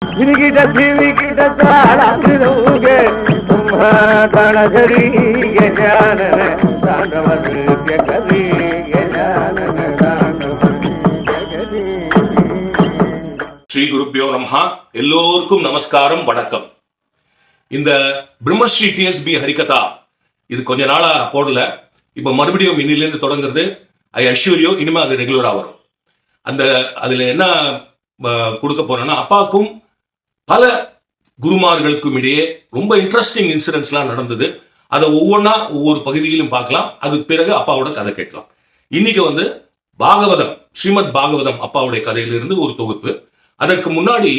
விரிகிட திரிகிட தாளத்திருங்க தனகரி ஞான தாண்டவது கதி ஞான தாண்டவது. ஸ்ரீ குருப்பியோ நமஹா. எல்லோருக்கும் நமஸ்காரம், வணக்கம். இந்த பிரம்மஸ்ரீ டிஎஸ்பி ஹரிகதா இது கொஞ்ச நாளா போடல. இப்ப மறுபடியும் இன்னிலேருந்து தொடங்குறது. ஐ அஷ்யூரியோ இனிமே அது ரெகுலரா வரும். அதுல என்ன கொடுக்க போறேன்னா, அப்பாவுக்கும் பல குருமார்களுக்கும் இடையே ரொம்ப இன்ட்ரெஸ்டிங் இன்சிடென்ட்ஸ்லாம் நடந்தது. அதை ஒவ்வொன்றா ஒவ்வொரு பகுதியிலும் பார்க்கலாம். அதுக்கு பிறகு அப்பாவோட கதை கேட்கலாம். இன்னைக்கு பாகவதம், ஸ்ரீமத் பாகவதம் அப்பாவுடைய கதையிலிருந்து ஒரு தொகுப்பு. அதற்கு முன்னாடி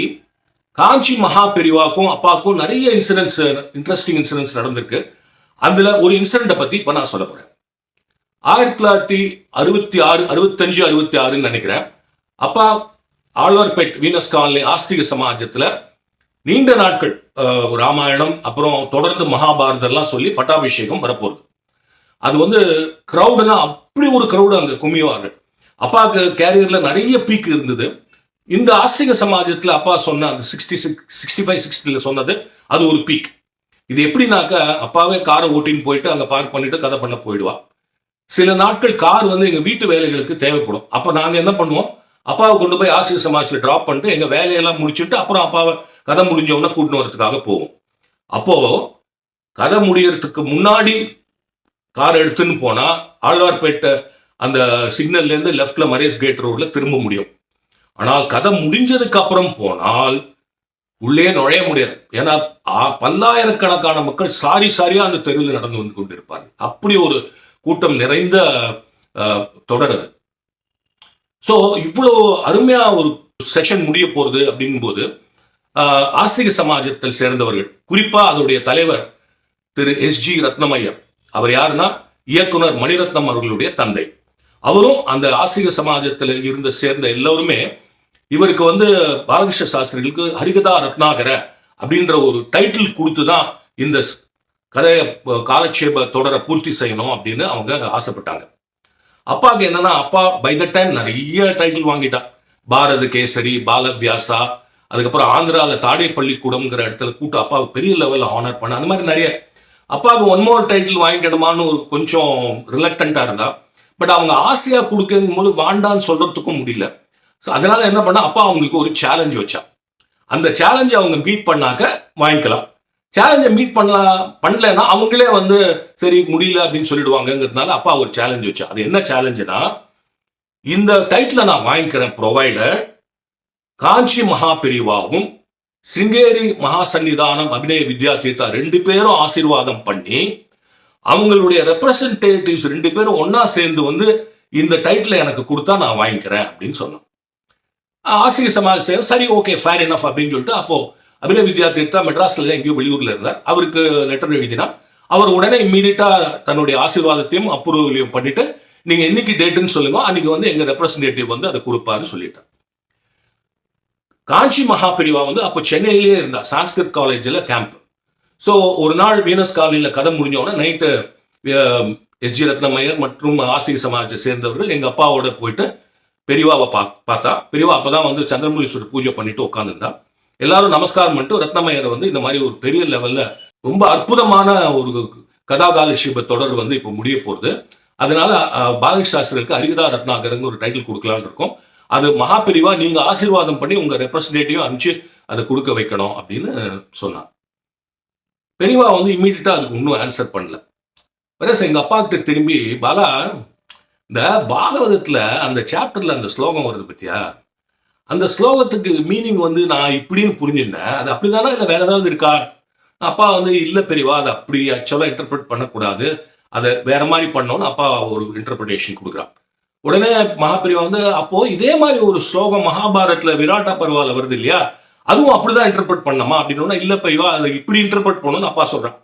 காஞ்சி மகா பெரிவாக்கும் அப்பாவுக்கும் நிறைய இன்சிடென்ட்ஸ், இன்ட்ரெஸ்டிங் இன்சிடென்ட்ஸ் நடந்திருக்கு. அதுல ஒரு இன்சிடென்ட்டை பத்தி இப்ப நான் சொல்ல போறேன். 1966, 65, 66 நினைக்கிறேன். அப்பா ஆழ்வார்பேட் வீனஸ் காலனி ஆஸ்திக சமாஜத்துல நீண்ட நாட்கள் ராமாயணம், அப்புறம் தொடர்ந்து மகாபாரதம் எல்லாம் சொல்லி பட்டாபிஷேகம் வரப்போகுது. அது கிரௌடுனா அப்படி ஒரு கிரௌடு அங்க குமியுவார்கள். அப்பாவுக்கு கேரியர்ல நிறைய பீக் இருந்தது. இந்த ஆஸ்திக சமாஜத்துல அப்பா சொன்ன அந்த 65, 60 சொன்னது அது ஒரு பீக். இது எப்படின்னாக்கா, அப்பாவே காரை ஓட்டின்னு போயிட்டு அங்க பார்க் பண்ணிட்டு கதை பண்ண போயிடுவா. சில நாட்கள் கார் எங்க வீட்டு வேலைகளுக்கு தேவைப்படும். அப்ப நாங்க என்ன பண்ணுவோம், அப்பாவை கொண்டு போய் ஆசிரியர் சமாஜத்தில் டிராப் பண்ணிட்டு எங்க வேலையெல்லாம் முடிச்சுட்டு அப்புறம் அப்பாவை கதை முடிஞ்சவொன்னா கூட்டின்னு வரதுக்காக போவோம். அப்போ கதை முடியறதுக்கு முன்னாடி கார் எடுத்துன்னு போனா ஆழ்வார்பேட்டை அந்த சிக்னல்ல இருந்து லெப்ட்ல மரேஸ் கேட் ரோட்ல திரும்ப முடியும். ஆனால் கதை முடிஞ்சதுக்கு அப்புறம் போனால் உள்ளே நுழைய முடியாது. ஏன்னா பல்லாயிரக்கணக்கான மக்கள் சாரியா அந்த தெருவில் நடந்து வந்து கொண்டிருப்பார்கள். அப்படி ஒரு கூட்டம் நிறைந்த தொடர் அது. ஸோ இவ்வளோ அருமையா ஒரு செஷன் முடிய போறது அப்படிங்கும்போது, ஆஸ்திக சமாஜத்தில் சேர்ந்தவர்கள், குறிப்பா அதோடைய தலைவர் திரு எஸ்.ஜி. ரத்னமையர், அவர் யாருன்னா இயக்குனர் மணிரத்னம் அவர்களுடைய தந்தை. அவரும் அந்த ஆஸ்திக சமாஜத்தில் சேர்ந்த எல்லோருமே இவருக்கு பாலகிருஷ்ண சாஸ்திரிகளுக்கு ஹரிகதா ரத்னாகர அப்படின்ற ஒரு டைட்டில் கொடுத்துதான் இந்த கதைய காலட்சேப தொடரை பூர்த்தி செய்யணும் அப்படின்னு அவங்க ஆசைப்பட்டாங்க. அப்பாவுக்கு என்னன்னா, அப்பா பை த டைம் நிறைய டைட்டில் வாங்கிட்டா. பாரத கேசரி, பாலவியாசா, அதுக்கப்புறம் ஆந்திரால தாடேப்பள்ளிக்கூடம்ங்கிற இடத்துல கூட்டு அப்பாவுக்கு பெரிய லெவலில் ஹானர் பண்ண, அந்த மாதிரி நிறைய. அப்பாவுக்கு ஒன் மோர் டைட்டில் வாங்கிக்கணுமான்னு ஒரு கொஞ்சம் ரிலக்டண்டா இருந்தா. பட் அவங்க ஆசையா கொடுக்கும் போது வாண்டான்னு சொல்றதுக்கும் முடியல. அதனால என்ன பண்ணா, அப்பா அவங்களுக்கு ஒரு சேலஞ்ச் வச்சா. அந்த சேலஞ்சை அவங்க மீட் பண்ணாக்க வாங்கிக்கலாம். சேலஞ்சை மீட் பண்ணலன்னா அவங்களே சரி முடியல அப்படின்னு சொல்லிடுவாங்கிறதுனால அப்பா ஒரு சேலஞ்ச் வச்சா. அது என்ன சேலஞ்சுனா, இந்த டைட்டில நான் வாங்கிக்கிறேன் ப்ரொவைடர் காஞ்சி மகா பெரிவாவும் சிங்கேரி மகா சன்னிதானம் அபிநய வித்யா தீர்த்தா 2 பேரும் ஆசீர்வாதம் பண்ணி அவங்களுடைய ரெப்ரசன்டேட்டிவ்ஸ் 2 பேரும் ஒன்னா சேர்ந்து இந்த டைட்டில் எனக்கு கொடுத்தா நான் வாங்கிக்கிறேன் அப்படின்னு சொன்னோம். ஆசிரியர் சமாஜ் சரி ஓகே ஃபேர் இனஃப் அப்படின்னு சொல்லிட்டு, அப்போ அபிநய வித்யா தீர்த்தா மெட்ராஸ்ல எங்கேயோ வெளியூர்ல இருந்தார். அவருக்கு லெட்டர் எழுதினா அவர் உடனே இம்மீடியட்டா தன்னுடைய ஆசீர்வாதத்தையும் அப்ரூவலையும் பண்ணிட்டு, நீங்க என்னைக்கு டேட்டுன்னு சொல்லுங்க, அன்னைக்கு எங்க ரெப்ரசன்டேட்டிவ் அதை கொடுப்பாருன்னு சொல்லிட்டார். காஞ்சி மகா பெரிவா அப்போ சென்னையிலேயே இருந்தா, சான்ஸ்கிரிட் காலேஜில் கேம்ப். ஸோ ஒரு நாள் வீனஸ் காலனியில் கதை முடிஞ்சோடனே நைட்டு எஸ்.ஜி. ரத்னமையர் மற்றும் ஆஸ்திக சமாஜத்தை சேர்ந்தவர்கள் எங்க அப்பாவோட போயிட்டு பெரியவாவை பார்த்தா. பெரியவா அப்பதான் சந்திரமௌலீஸ்வரர் பூஜை பண்ணிட்டு உட்காந்துருந்தா. எல்லாரும் நமஸ்காரம் பண்ணிட்டு ரத்னமையர் இந்த மாதிரி ஒரு பெரிய லெவல்ல ரொம்ப அற்புதமான ஒரு கதாகாலட்சேப தொடர் இப்போ முடிய போகுது. அதனால பாலகிருஷ்ண சாஸ்திரிகளுக்கு ஹரிகதா ரத்னாகரங்க ஒரு டைட்டில் கொடுக்கலான்னு இருக்கோம். அது மகா பெரிவா நீங்க ஆசீர்வாதம் பண்ணி உங்க ரெப்ரசன்டேட்டிவ் அனுப்பிச்சு அதை கொடுக்க வைக்கணும் அப்படின்னு சொன்னார். பெரியவா இம்மீடியட்டா அதுக்கு இன்னும் ஆன்சர் பண்ணல. எங்க அப்பா கிட்ட திரும்பி, பாலா, இந்த பாகவதத்துல அந்த சாப்டர்ல அந்த ஸ்லோகம் வருது பத்தியா, அந்த ஸ்லோகத்துக்கு மீனிங் நான் இப்படின்னு புரிஞ்சிருந்தேன், அது அப்படிதானா இல்லை வேற ஏதாவது இருக்கா? அப்பா இல்ல பெரியவா, அதை அப்படி ஆக்சுவலா இன்டர்பிரட் பண்ணக்கூடாது, அதை வேற மாதிரி பண்ணோன்னு அப்பா ஒரு இன்டர்பிரிட்டேஷன் கொடுக்குறான். உடனே மகாபெரிவா அப்போ இதே மாதிரி ஒரு ஸ்லோகம் மகாபாரத்ல விராட்டா பருவால வருது இல்லையா, அதுவும் அப்படிதான் இன்டர்பிரட் பண்ணமா அப்படின்னு. இல்ல பெரியவா, அதை இப்படி இன்டர்பிரட் பண்ணணும்னு அப்பா சொல்றான்.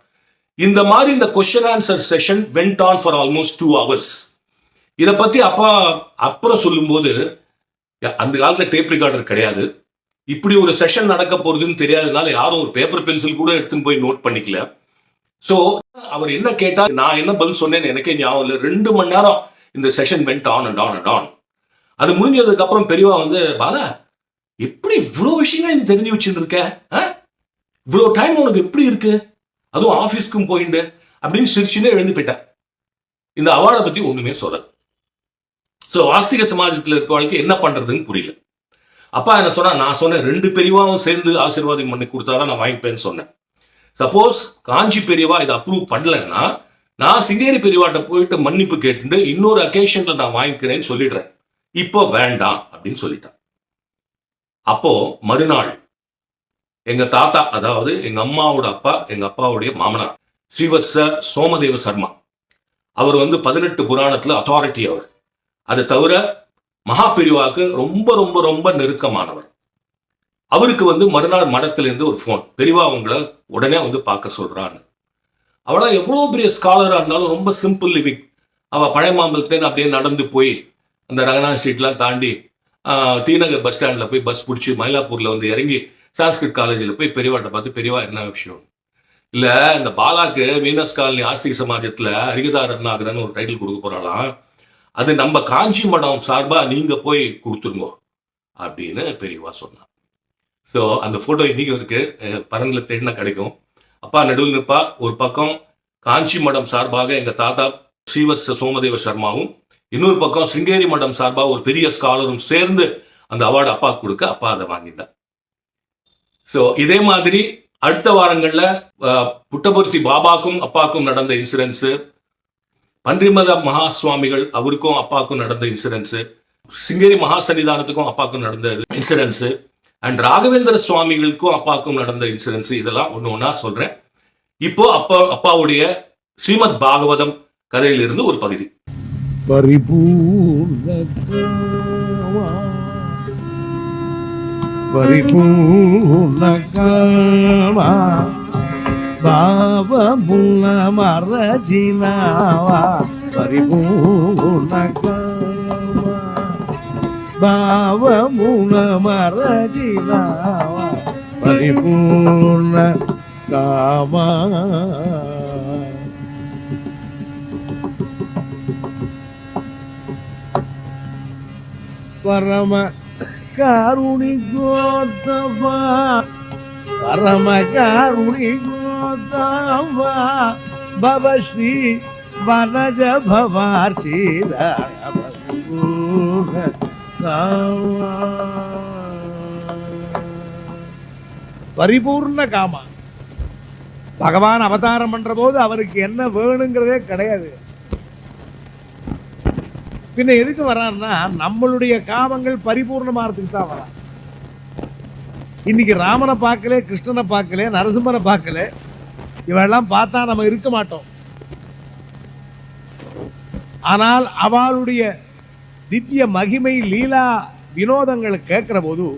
இந்த மாதிரி இந்த question answer session vent on for almost 2 hours. இதை பத்தி அப்பா அப்புறம் சொல்லும்போது, அந்த காலத்துல டேப் ரெக்கார்டர் கிடையாது, இப்படி ஒரு செஷன் நடக்க போறதுன்னு தெரியாததுனால யாரும் ஒரு பேப்பர் பென்சில் கூட எடுத்துன்னு போய் நோட் பண்ணிக்கல. சோ அவர் என்ன கேட்டா நான் என்ன பதில் சொன்னேன்னு எனக்கே ஞாபகம் இல்லை. 2 மணி நேரம் இந்த session vent on and on and on. அது முடிஞ்சதுக்கு அப்புறம் பெரியவா பாலா, எப்படி இவ்வளவு விஷயங்கள் நீ தெரிஞ்சு வச்சுட்டு இருக்க? இவ்வளவு டைம் உனக்கு எப்படி இருக்கு? அதுவும் ஆபீஸ்க்கும் போயிட்டு அப்படின்னு சிரிச்சுன்னு எழுந்து போயிட்டார். இந்த அவார்டை பத்தி ஒண்ணுமே சொல்லல. சோ ஆஸ்திக சமாஜத்துல இருக்கவங்களுக்கு என்ன பண்றதுன்னு புரியல. அப்பா என்ன சொன்னா, நான் சொன்னேன் 2 பெரியவாவும் சேர்ந்து ஆசீர்வாதம் பண்ணி கொடுத்தாதான் நான் வாங்கிப்பேன்னு சொன்னேன். சப்போஸ் காஞ்சி பெரியவா இதை அப்ரூவ் பண்ணலன்னா நான் சிங்கேரி பெரியவாட்ட போயிட்டு மன்னிப்பு கேட்டு இன்னொரு அக்கேஷன்ல நான் வாங்கிக்கிறேன்னு சொல்லிடுறேன், இப்போ வேண்டாம் அப்படின்னு சொல்லிட்டான். அப்போ மறுநாள் எங்க தாத்தா, அதாவது எங்க அம்மாவோட அப்பா, எங்க அப்பாவுடைய மாமனார் ஸ்ரீவத்ச சோமதேவ சர்மா, அவர் 18 புராணத்துல அத்தாரிட்டி. அவர் அதை தவிர மகா பெரியவாக்கு ரொம்ப ரொம்ப ரொம்ப நெருக்கமானவர். அவருக்கு மறுநாள் மடத்திலிருந்து ஒரு போன், பெரியவா உங்களை உடனே பார்க்க சொல்றான்னு. அவளா எவ்வளவு பெரிய ஸ்காலரா இருந்தாலும் ரொம்ப சிம்பிள் லிவிங். அவ பழைய மாம்பலத்துலேருந்து அப்படியே நடந்து போய் அந்த ரங்கநாத் ஸ்ட்ரீட்லாம் தாண்டி தீநகர் பஸ் ஸ்டாண்ட்ல போய் பஸ் பிடிச்சி மயிலாப்பூர்ல இறங்கி சான்ஸ்கிரிட் காலேஜில் போய் பெரியவாட்ட பார்த்து, பெரியவா என்ன விஷயம் இல்ல, இந்த பாலாக்கு வீனஸ் காலனி ஆஸ்திக சமாஜத்துல அரிகதா ரத்னாகரன் ஒரு டைட்டில் கொடுக்க போறாளாம், அது நம்ம காஞ்சி மடம் சார்பா நீங்க போய் கொடுத்துருங்க அப்படின்னு பெரியவா சொன்னான். ஸோ அந்த போட்டோ இன்னைக்கு இருக்கு, பரந்துல தேடினா கிடைக்கும். அப்பா நடுவில் நிற்பா. ஒரு பக்கம் காஞ்சி மடம் சார்பாக எங்க தாத்தா ஸ்ரீவத்ச சோமதேவ சர்மாவும், இன்னொரு பக்கம் சிங்கேரி மடம் சார்பாக ஒரு பெரிய ஸ்காலரும் சேர்ந்து அந்த அவார்டு அப்பா கொடுக்க அப்பா அதை வாங்கிட்டார். ஸோ இதே மாதிரி அடுத்த வாரங்கள்ல புட்டபர்த்தி பாபாக்கும் அப்பாக்கும் நடந்த இன்சிடென்ட்ஸ், பன்றிமத மகா சுவாமிகள் அவருக்கும் அப்பாக்கும் நடந்த இன்சிடென்ட்ஸ், சிங்கேரி மகா சன்னிதானத்துக்கும் அப்பாக்கும் நடந்த இன்சிடென்ட்ஸ், அண்ட் ராகவேந்திர சுவாமிகளுக்கும் அப்பாவுக்கும் நடந்த இன்சிடென்ட்ஸ், இதெல்லாம் ஒண்ணா சொல்றேன். இப்போ அப்பாவுடைய ஸ்ரீமத் பாகவதம் கதையிலிருந்து ஒரு பகுதி. భావమున మరజినావా పరిపూర్ణ కామా పరమ కారుణి గోతవా పరమ కారుణి గోతవా భవ శ్రీ వనజ భవార్చిద பரிபூர்ண காமா. பகவான் அவதாரம் பண்ற போது அவருக்கு என்ன வேணுங்கிறதே கிடையாது. பின்ன எதுக்கு வர்றாருன்னா நம்மளுடைய காமங்கள் பரிபூர்ணமாறதுக்கு தான் வர்றார். இன்னைக்கு ராமனை பார்க்கல, கிருஷ்ணனை பார்க்கல, நரசிம்மனை பார்க்கல, இவெல்லாம் பார்த்தா நம்ம இருக்க மாட்டோம். ஆனால் அவளுடைய திவ்ய மகிமை லீலா வினோதங்களை கேட்கிற போது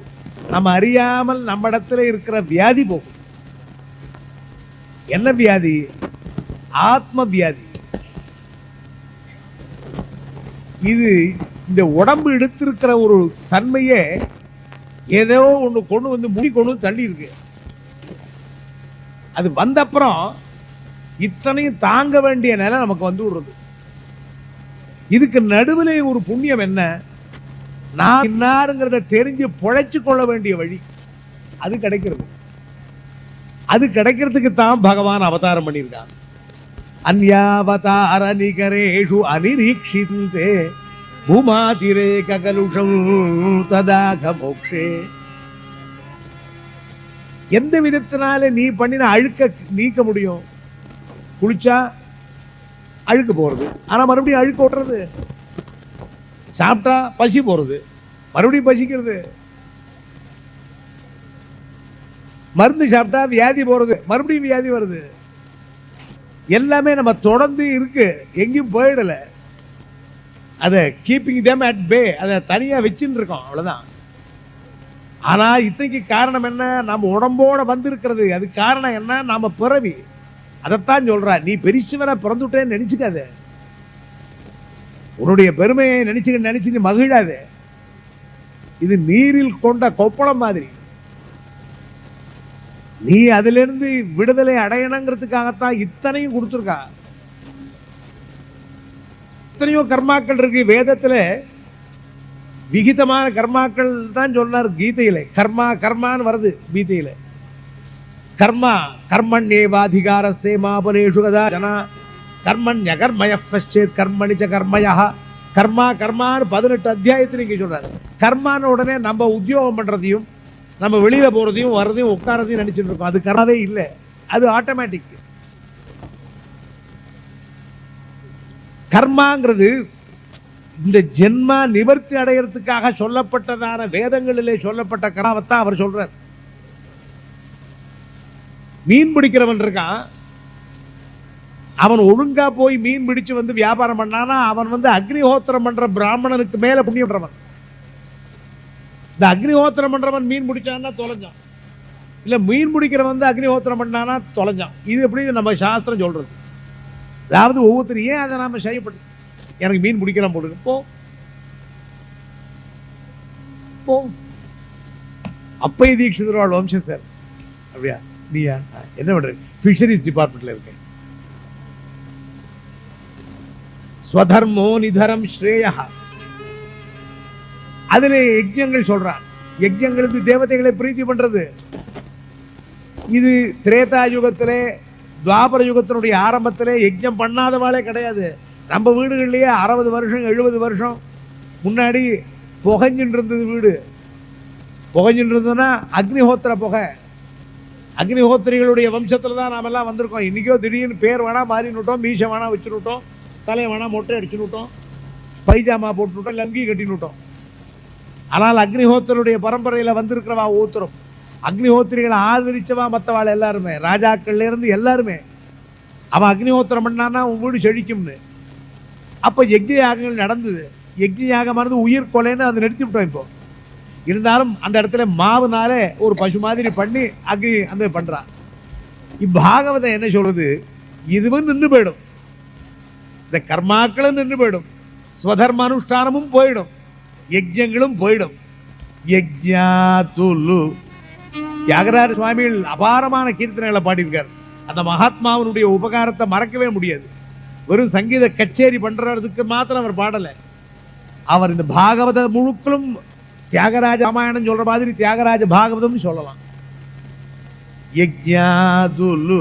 நம்ம அறியாமல் நம்ம இடத்துல இருக்கிற வியாதி போகும். என்ன வியாதி? ஆத்ம வியாதி. இது இந்த உடம்பு எடுத்திருக்கிற ஒரு தன்மையே ஏதோ ஒன்று கொண்டு முடி கொண்டு தள்ளி இருக்கு. அது வந்த அப்புறம் இத்தனையும் தாங்க வேண்டிய நிலை நமக்கு விடுறது. இதுக்கு நடுவில் ஒரு புண்ணியம் என்ன? நான் இன்னாருங்கிறத தெரிஞ்சு பொழைச்சு கொள்ள வேண்டிய வழி அது கிடைக்கிறது. அது கிடைக்கிறதுக்கு தான் பகவான் அவதாரம் பண்ணியிருக்கான். அன்யாவதார நிகரேஷு அனிரீக்ஷிதே பூமாதிரே ககலுஷம் ததாக மோக்ஷே. எந்த விதத்தினால நீ பண்ணின அழுக்க நீக்க முடியும்? குளிச்சா அழுக்கு போறது, ஆனா மறுபடியும் அழுக்கு ஓட்டுறது. சாப்பிட்டா பசி போறது, மறுபடியும் பசிக்கிறது. மருந்து சாப்பிட்டா வியாதி போறது, மறுபடியும் வியாதி வருது. எல்லாமே நம்ம தொடர்ந்து இருக்கு, எங்கேயும் போயிடல. அதை கீப்பிங் தேம் அட் பே, அதை தனியா வச்சுட்டு இருக்கோம், அவ்வளவுதான். ஆனா இத்தனைக்கு காரணம் என்ன? நம்ம உடம்போட வந்திருக்கிறது. அது காரணம் என்ன? நாம பிறவி. அதைத்தான் சொல்றா, நீ பெரிசுவனை பிறந்துட்டேன்னு நினைச்சுக்காத. உன்னுடைய பெருமையை நினைச்சு மகிழாத. இது நீரில் கொண்ட கொப்பளம் மாதிரி. நீ அதிலிருந்து விடுதலை அடையணுங்கிறதுக்காகத்தான் இத்தனையும் கொடுத்துருக்கா. இத்தனையோ கர்மாக்கள் இருக்கு. வேதத்துல விகிதமான கர்மாக்கள் தான் சொன்னார் கீதையில. கர்மா கர்மான்னு வருது கீதையில. கர்மா கர்மண்யேவாதிகாரஸ்தே மாபலேஷு கதாசன கர்மண்ய கர்மய பச்சேத் கர்மணிச்ச கர்மயா. கர்மா கர்மான்னு 18 அத்தியாயத்தில் இங்கே சொல்றாரு. கர்மான உடனே நம்ம உத்தியோகம் பண்றதையும் நம்ம வெளியில போறதையும் வர்றதையும் உட்காரதையும் நினைச்சிட்டு இருக்கோம். அது கர்மாவே இல்லை, அது ஆட்டோமேட்டிக். கர்மாங்கிறது இந்த ஜென்மா நிவர்த்தி அடைகிறதுக்காக சொல்லப்பட்டதான வேதங்களிலே சொல்லப்பட்ட கர்மாவைத்தான் அவர் சொல்றார். மீன் பிடிக்கிறவன் இருக்கான், அவன் ஒழுங்கா போய் மீன் பிடிச்சு வந்து வியாபாரம் பண்ணானா அவன் வந்து அக்னிஹோத்திரம் பண்ற பிராமணனுக்கு மேல புண்ணியம் பண்றவன். இந்த அக்னிஹோத்திரம் பண்றவன் மீன் பிடிச்சான்னா தொலைஞ்சான், இல்ல மீன் பிடிக்கிறவன் வந்து அக்னிஹோத்திரம் பண்ணானா தொலைஞ்சான். இது எப்படி நம்ம சாஸ்திரம் சொல்றது. அதாவது ஒவ்வொருத்தரும் ஏன் அதை நாம செய்யப்பட்டு எனக்கு மீன் பிடிக்கலாம் போடுங்க போ போ. அப்பை தீட்சிதரோட வம்சம் சார். அப்படியா? நீயா என்ன பண்ற? ஃபிஷரிஸ் டிபார்ட்மெண்ட்ல இருக்கேன். ஸ்வதர்மோ நிதரம் ஸ்ரேயா. அதுல யஜ்ஞங்கள் சொல்றான். யஜ்ஞங்களுக்கு தேவதைகளை பிரீத்தி பண்றது. இது திரேதா யுகத்திலே துவாபர யுகத்தினுடைய ஆரம்பத்திலே யஜ்ஞம் பண்ணாதவாளே கிடையாது. நம்ம வீடுகள்லயே 60 வருஷம் 70 வருஷம் முன்னாடி புகைஞ்சின்னு இருந்தது வீடு. புகைஞ்சின்னு இருந்ததுன்னா அக்னிஹோத்திர புகை. அக்னிஹோத்திரிகளுடைய வம்சத்துல தான் நாம எல்லாம் வந்திருக்கோம். இன்னைக்கோ திடீர்னு பேர் வேணா மாறினுட்டோம், மீசை வேணா வச்சுனுட்டோம், தலையை வேணா மொட்டை அடிச்சுனுட்டோம், பைஜாமா போட்டுனுட்டோம், லங்கி கட்டினுட்டோம். ஆனால் அக்னிஹோத்திரனுடைய பரம்பரையில வந்திருக்கிறவா ஒருத்தரும் அக்னிஹோத்திரிகளை ஆதரிச்சவா மற்றவாள் எல்லாருமே, ராஜாக்கள்ல இருந்து எல்லாருமே. அவன் அக்னிஹோத்திரம் பண்ணான்னா உன் வீடு செழிக்கும்னு. அப்ப யஜ்ஞ யாகங்கள் நடந்தது. யஜ்ஞ யாகமானது உயிர் கொலைன்னு அதை நிறுத்தி விட்டோம். இப்போ இருந்தாலும் அந்த இடத்துல மாவுனாலே ஒரு பசு மாதிரி பண்ணி அக்னி அந்த பண்றான். இப்பாகவதம் என்ன சொல்றது? இதுவும் நின்று போயிடும், இந்த கர்மாக்களும் நின்று போயிடும், ஸ்வதர்ம அனுஷ்டானமும் போயிடும், யஜ்ஞங்களும் போயிடும். யஜ்ஞாதுலு தியாகராஜ சுவாமிகள் அபாரமான கீர்த்தனைகளை பாடியிருக்கார். அந்த மகாத்மாவனுடைய உபகாரத்தை மறக்கவே முடியாது. வெறும் சங்கீத கச்சேரி பண்றதுக்கு மாத்திரம் அவர் பாடலை. அவர் இந்த பாகவத முழுக்களும் தியாகராஜ ராமாயணம் சொல்ற மாதிரி தியாகராஜ பாகவதம் சொல்லலாம். யஜ்ஞாதுலு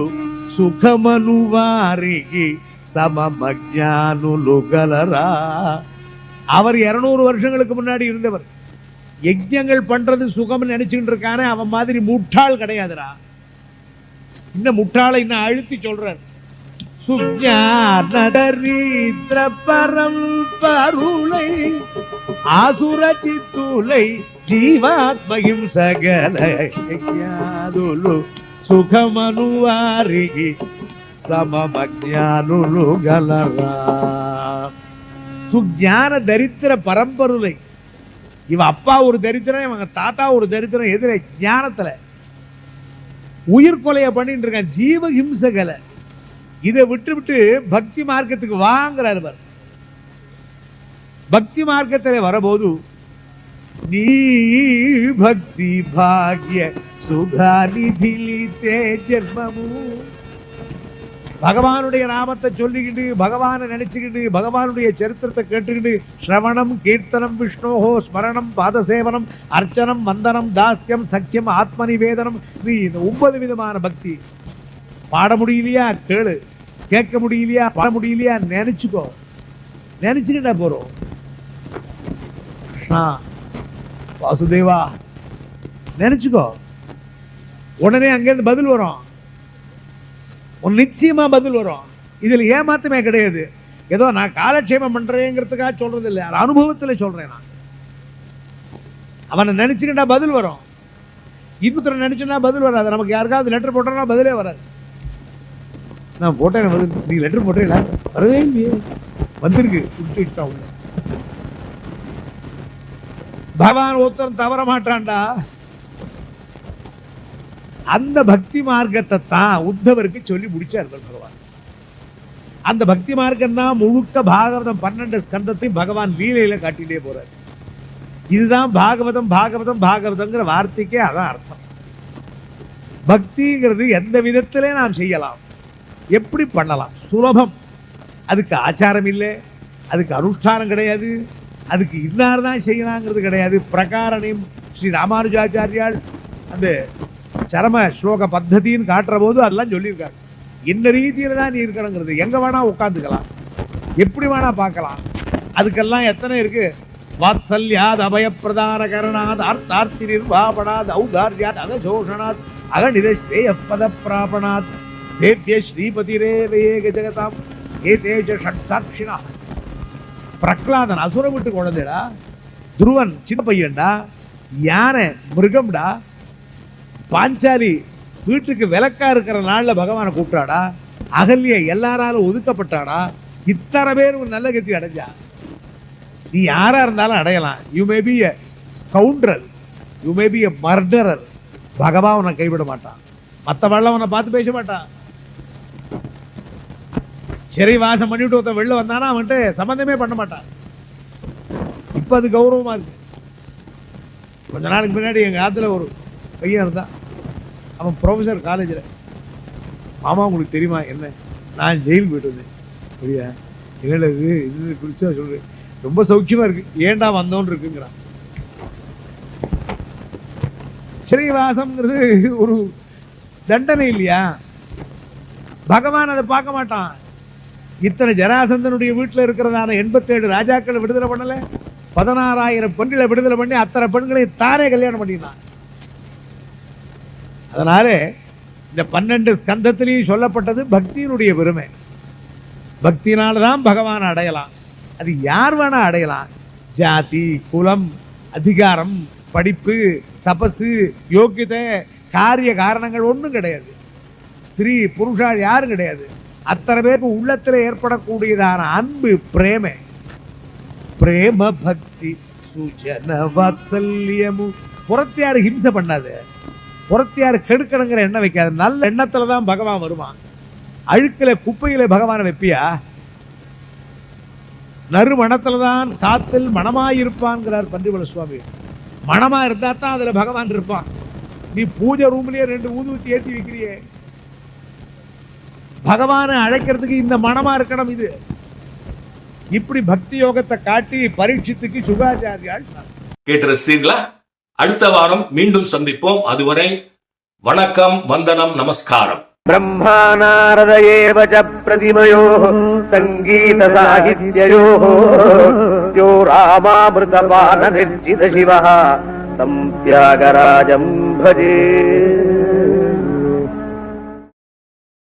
சுகமனுவாரிகி சமமஜ்ஞானுலு கலரா. அவர் 200 வருஷங்களுக்கு முன்னாடி இருந்தவர். யஜ்ஞங்கள் பண்றது சுகம்னு நினைச்சுட்டு இருக்கானே அவன் மாதிரி முட்டாள் கிடையாதுடா. இன்னும் முட்டாளை இன்னும் அழுத்தி சொல்றார். சுஞானதரீத்ர பரம்பருளை ஆசுர சித்துலை ஜீவாத்மகிம் சகலை யஜ்ஞாதுலு சுகமனுவாரிகி சமமஜ்ஞானுலு கலரா. சுஞான தரித்திர பரம்பருளை. இவன் அப்பா ஒரு தரித்திரம், இவங்க தாத்தா ஒரு தரித்திரம். எதிர ஞானத்துல உயிர் கொலைய பண்ணிட்டு இருக்கான், ஜீவ ஹிம்சகலை. இதை விட்டு விட்டு பக்தி மார்க்கத்துக்கு வாங்குறாரு. பக்தி மார்க்கத்தில் வரபோது நீ பக்தி பாக்ய சுதாநிதிலித்தே ஜென்மமு. பகவானுடைய நாமத்தை சொல்லிக்கிட்டு பகவானை நினைச்சுக்கிட்டு பகவானுடைய சரித்திரத்தை கேட்டுக்கிட்டு ஸ்ரவணம் கீர்த்தனம் விஷ்ணோஹோ ஸ்மரணம் பாதசேவனம் அர்ச்சனம் வந்தனம் தாஸ்யம் சக்கியம் ஆத்ம நிவேதனம். இது இந்த 9 விதமான பக்தி. பாட முடியலையா கேளு, கேட்க முடியலையா பாட முடியலையா நினைச்சுக்கோ, நினைச்சுக்கிட்டா போறோம். கிருஷ்ணா வாசுதேவா நினைச்சுக்கோ, உடனே அங்கேருந்து பதில் வரும். நிச்சயமா பதில் வரும். இதுல ஏமாத்தமே கிடையாது. ஏதோ நான் காலட்சேபம் பண்றேங்கிறதுக்காக சொல்றது இல்லை, அனுபவத்தில் சொல்றேன். நான் அவனை நினைச்சுக்கிட்டா பதில் வரும், இன்னொருத்தரை நினைச்சுன்னா பதில் வராது. நமக்கு யாருக்காவது லெட்டர் போட்டோம்னா பதிலே வராது. நான் போட்டேன், நீ லெட்டர் போட்டீங்களா? வரவே இல்லையே, வந்திருக்கு. பகவான் ஒருத்தன் தவற மாட்டான்டா. அந்த பக்தி மார்க்கத்தை தான் உத்தவருக்கு சொல்லி முடிச்சார்கள் பகவான். அந்த பக்தி மார்க்கம் தான் முழுக்க பாகவதம் 12 ஸ்கந்தத்தையும் பகவான் லீலையில காட்டிட்டே போறார். இதுதான் பாகவதம். பாகவதம் பாகவதங்கிற வார்த்தைக்கே அதான் அர்த்தம். பக்திங்கிறது எந்த விதத்திலே நாம் செய்யலாம், எப்படி பண்ணலாம், சுலபம். அதுக்கு ஆச்சாரம் இல்லை, அதுக்கு அனுஷ்டானம் கிடையாது, அதுக்கு இன்னார் தான் செய்யலாங்கிறது கிடையாது. பிரகாரணையும் ஸ்ரீ ராமானுஜாச்சாரியால் அந்த சரம ஸ்லோக பத்ததின்னு காட்டுற போது அதெல்லாம் சொல்லியிருக்காரு. என்ன ரீதியில தான் நீ இருக்கணுங்கிறது. எங்க வேணா உட்காந்துக்கலாம், எப்படி வேணா பார்க்கலாம். அதுக்கெல்லாம் எத்தனை இருக்கு. வாத்சல்யாத் அபயப்பிரதான கரணாத் ஆர்த்தார்த்தி நிர்வாபணாத் ஔதார்யாத் அகசோஷணாத் அகநிதஸ்ரேயப்பத பிராபணாத் சேத்ய ஸ்ரீபதிரேவேக ஜெகதாம் ஏதேஜ ஷட் சாட்சிணா. பிரகலாதன் அசுர விட்டு குழந்தைடா, துருவன் சின்ன பையன்டா, யானை மிருகம்டா, பாஞ்சாலி வீட்டுக்கு விளக்கா இருக்கிற நாள்ல பகவானை கூப்பிட்டாடா, அகல்ய எல்லாராலும் ஒதுக்கப்பட்டாடா, இத்தனை பேர் ஒரு நல்ல கத்தி அடைஞ்சா. நீ யாரா இருந்தாலும் அடையலாம். You may be a scoundrel, you may be a murderer. பகவான் உன்னை கைவிட மாட்டான். மற்றவள்ள உன்னை பார்த்து பேச மாட்டான். சரி வாசம் பண்ணிவிட்டு ஒருத்தன் வெளில வந்தானா அவன்ட்டு சம்பந்தமே பண்ண மாட்டான். இப்ப அது கௌரவமா இருக்கு. கொஞ்ச நாளுக்கு முன்னாடி எங்க ஆத்துல ஒரு பையன் இருந்தான். அவன் ப்ரொஃபஸர் காலேஜில். மாமா உங்களுக்கு தெரியுமா என்ன, நான் ஜெயிலுக்கு போயிட்டு வந்தேன். சரியா இல்லை இது குறிச்சா சொல்றேன், ரொம்ப சௌக்கியமா இருக்கு, ஏண்டா வந்தோன்னு இருக்குங்கிறான். ஸ்ரீவாசம்ங்கிறது ஒரு தண்டனை இல்லையா? பகவான் அதை பார்க்க மாட்டான். இத்தனை ஜராசந்தனுடைய வீட்டில் இருக்கிறதான 87 ராஜாக்களை விடுதலை பண்ணல, 16,000 பெண்களை விடுதலை பண்ணி அத்தனை பெண்களை தானே கல்யாணம் பண்ணினான். அதனால இந்த 12 ஸ்கந்தத்திலையும் சொல்லப்பட்டது பக்தியினுடைய பெருமை. பக்தியினால்தான் பகவான் அடையலாம். அது யார் வேணா அடையலாம். ஜாதி, குலம், அதிகாரம், படிப்பு, தபசு, யோக்கியதை, காரிய காரணங்கள் ஒன்றும் கிடையாது. ஸ்திரீ புருஷா யாரும் கிடையாது. அத்தனை பேருக்கு உள்ளத்தில் ஏற்படக்கூடியதான அன்பு, பிரேம பிரேம பக்தி சுஜன வாத்சல்யமு. புறத்தியாரு ஹிம்சை பண்ணாது, புறத்தியாரு கெடுக்கணுங்கிற எண்ணம் வைக்காது. நல்ல எண்ணத்துல தான் பகவான் வருவான். அழுக்கில குப்பையில பகவானை வைப்பியா? நறுமணத்துலதான் காத்தில் மனமாயிருப்பான்கிறார் பன்றிவள சுவாமி. மனமா இருந்தா தான் அதுல பகவான் இருப்பான். நீ பூஜை ரூம்லயே 2 ஊதுவத்தி ஏற்றி வைக்கிறியே, பகவானை அழைக்கிறதுக்கு இந்த மனமா இருக்கணும். இது இப்படி பக்தி யோகத்தை காட்டி பரீட்சித்துக்கு சுகாச்சாரியால் கேட்டு ரசித்தீர்களா? அடுத்த வாரம் மீண்டும் சந்திப்போம். அதுவரை வணக்கம், வந்தனம், நமஸ்காரம். ब्रह्मानारदयेव च प्रतिमयोः सङ्गीतसाहित्ययोः यो रामामृतपाननिर्जितशिवः तं त्यागराजं भजे।